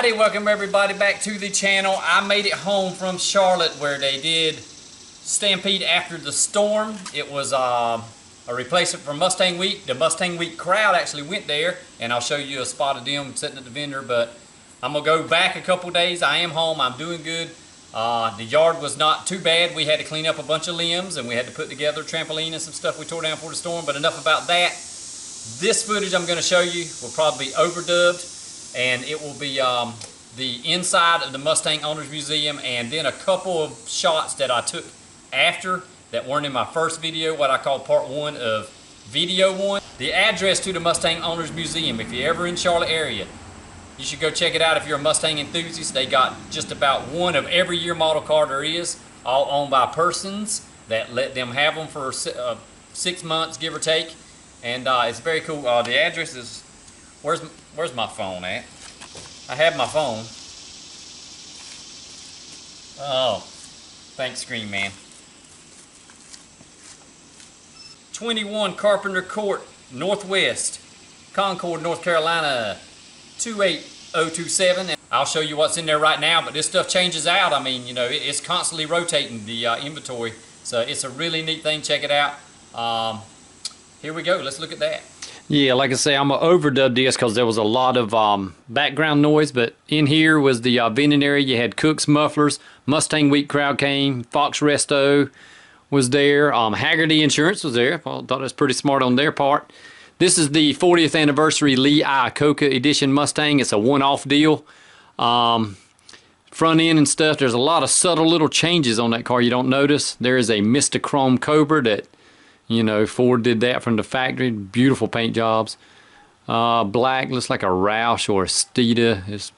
everybody, welcome everybody back to the channel. I made it home from Charlotte where they did Stampede after the storm. It was a replacement for Mustang Week. The Mustang Week crowd actually went there, and I'll show you a spot of them sitting at the vendor, but I'm gonna go back a couple days. I am home, I'm doing good. The yard was not too bad. We had to clean up a bunch of limbs and we had to put together a trampoline and some stuff we tore down for the storm, but enough about that. This footage I'm gonna show you will probably be overdubbed, and it will be the inside of the Mustang Owners Museum, and then a couple of shots that I took after that weren't in my first video, what I call part one of video one. The address to the Mustang Owners Museum, if you're ever in Charlotte area, you should go check it out if you're a Mustang enthusiast. They got just about one of every year model car there is, all owned by persons that let them have them for 6 months, give or take. And it's very cool. The address is, where's my phone at? I have my phone. Oh, thanks, Screen Man. 21 Carpenter Court, Northwest, Concord, North Carolina, 28027. And I'll show you what's in there right now, but this stuff changes out. I mean, you know, it's constantly rotating the inventory. So it's a really neat thing. Check it out. Here we go. Let's look at that. Yeah, like I say, I'm going to overdub this because there was a lot of background noise, but in here was the vending area. You had Cook's Mufflers, Mustang Week crowd came, Fox Resto was there, Haggerty Insurance was there. I thought that was pretty smart on their part. This is the 40th anniversary Lee Iacocca Edition Mustang. It's a one-off deal. Front end and stuff, there's a lot of subtle little changes on that car you don't notice. There is a Mr. Chrome Cobra that, you know, Ford did that from the factory. Beautiful paint jobs. Black, looks like a Roush or a Steeda. It's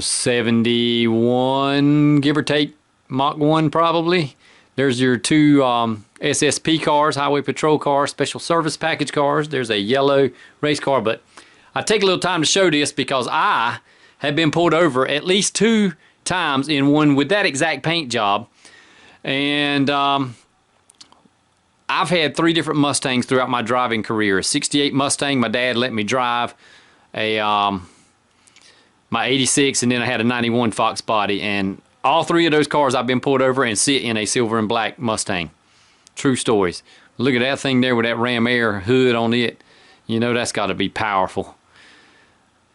71, give or take, Mach 1 probably. There's your two SSP cars, Highway Patrol cars, Special Service Package cars. There's a yellow race car, but I take a little time to show this because I have been pulled over at least 2 times in one with that exact paint job. And I've had 3 different Mustangs throughout my driving career. A 68 Mustang, my dad let me drive. My 86, and then I had a 91 Fox body. And all 3 of those cars I've been pulled over and sit in a silver and black Mustang. True stories. Look at that thing there with that Ram Air hood on it. You know that's got to be powerful.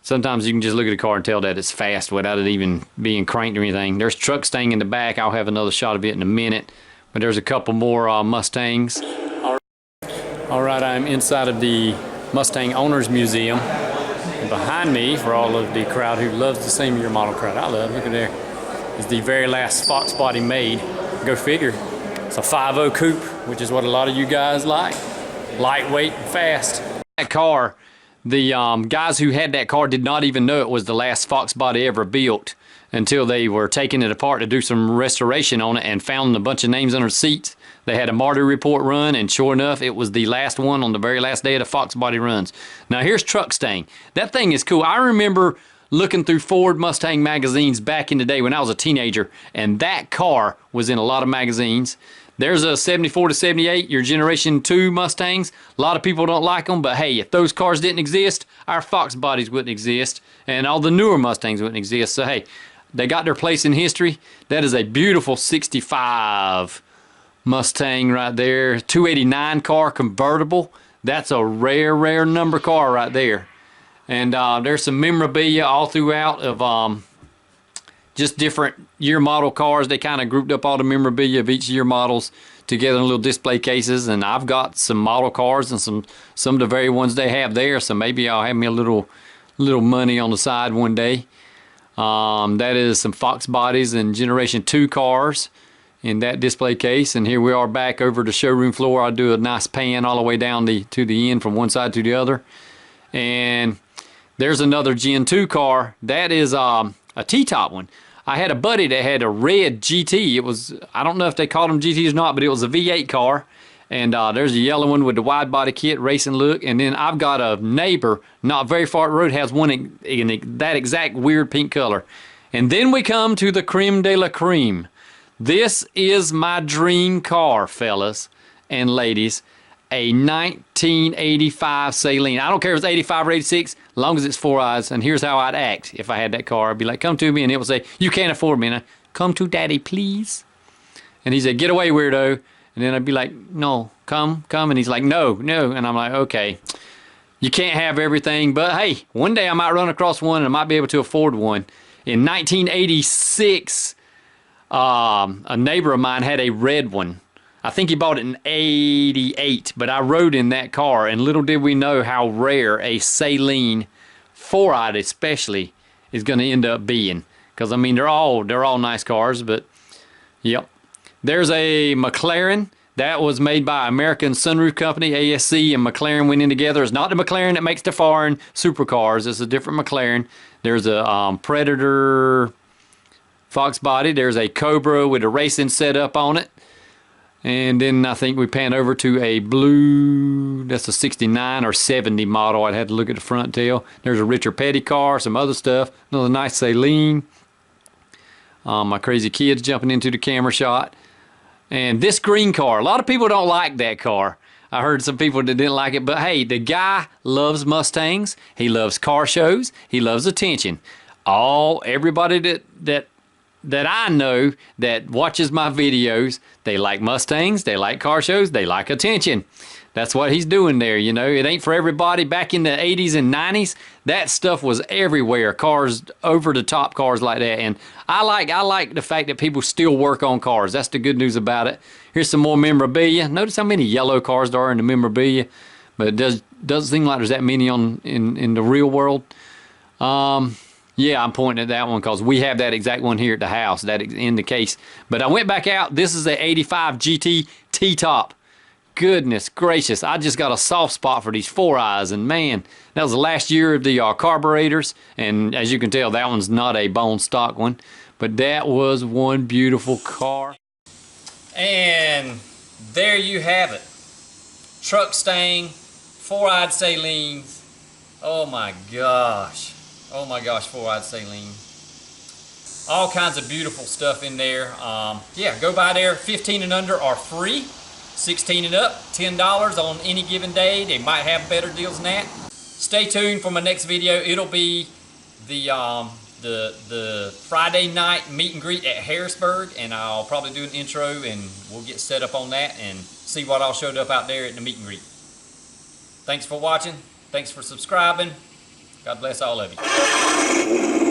Sometimes you can just look at a car and tell that it's fast without it even being cranked or anything. There's truck staying in the back. I'll have another shot of it in a minute. But there's a couple more Mustangs. All right, I'm inside of the Mustang Owners Museum. And behind me, for all of the crowd who loves the same year model crowd I love, look at there, is the very last Fox body made. Go figure. It's a 5.0 coupe, which is what a lot of you guys like. Lightweight and fast. That car, the guys who had that car did not even know it was the last Fox body ever built until they were taking it apart to do some restoration on it and found a bunch of names under seats. They had a Marty report run, and sure enough, it was the last one on the very last day of the Fox body runs. Now here's Truck Stang. That thing is cool. I remember looking through Ford Mustang magazines back in the day when I was a teenager, and that car was in a lot of magazines. There's a 74 to 78, your Generation 2 Mustangs. A lot of people don't like them, but hey, if those cars didn't exist, our Fox bodies wouldn't exist, and all the newer Mustangs wouldn't exist. So hey, they got their place in history. That is a beautiful 65 Mustang right there. 289 car convertible. That's a rare, rare number car right there. And there's some memorabilia all throughout of just different year model cars. They kind of grouped up all the memorabilia of each year models together in little display cases. And I've got some model cars and some of the very ones they have there. So maybe I'll have me a little money on the side one day. That is some Fox bodies and Generation 2 cars in that display case. And here we are back over the showroom floor. I'll do a nice pan all the way down to the end from one side to the other. And there's another Gen 2 car. That is a T-top one. I had a buddy that had a red GT. It was, I don't know if they called them GTs or not, but it was a V8 car. And there's a yellow one with the wide body kit, racing look. And then I've got a neighbor not very far up the road has one in that exact weird pink color. And then we come to the creme de la creme. This is my dream car, fellas and ladies. a 1985 Saleen. I don't care if it's 85 or 86, as long as it's 4 eyes. And here's how I'd act if I had that car. I'd be like, come to me, and it would say, you can't afford me. And I, come to daddy, please. And he said, get away, weirdo. And then I'd be like, no, come. And he's like, no. And I'm like, okay, you can't have everything. But hey, one day I might run across one and I might be able to afford one. In 1986, a neighbor of mine had a red one. I think he bought it in 88, but I rode in that car, and little did we know how rare a Saleen 4-eyed especially is going to end up being. Because I mean, they're all nice cars, but yep. There's a McLaren that was made by American Sunroof Company. ASC and McLaren went in together. It's not the McLaren that makes the foreign supercars. It's a different McLaren. There's a Predator Fox body. There's a Cobra with a racing setup on it. And then I think we pan over to a blue, that's a 69 or 70 model. I'd have to look at the front tail. There's a Richard Petty car, some other stuff. Another nice Saleen. My crazy kids jumping into the camera shot. And this green car, a lot of people don't like that car. I heard some people that didn't like it, but hey, the guy loves Mustangs. He loves car shows. He loves attention. Everybody that I know that watches my videos, they like Mustangs, they like car shows, they like attention. That's what he's doing there, you know. It ain't for everybody. Back in the 80s and 90s, that stuff was everywhere. Cars, over-the-top cars like that. And I like the fact that people still work on cars. That's the good news about it. Here's some more memorabilia. Notice how many yellow cars there are in the memorabilia. But it doesn't seem like there's that many in the real world. Yeah, I'm pointing at that one because we have that exact one here at the house, that in the case. But I went back out. This is a 85 GT T-top. Goodness gracious, I just got a soft spot for these 4-eyes, and man, that was the last year of the carburetors, and as you can tell, that one's not a bone stock one, but that was one beautiful car. And there you have it. Truck staying, 4-eyed Saleens. Oh my gosh. Oh my gosh, 4-eyed Saleen. All kinds of beautiful stuff in there. Yeah, go by there. 15 and under are free. 16 and up, $10 on any given day. They might have better deals than that. Stay tuned for my next video. It'll be the Friday night meet and greet at Harrisburg, and I'll probably do an intro and we'll get set up on that and see what all showed up out there at the meet and greet. Thanks for watching. Thanks for subscribing. God bless all of you.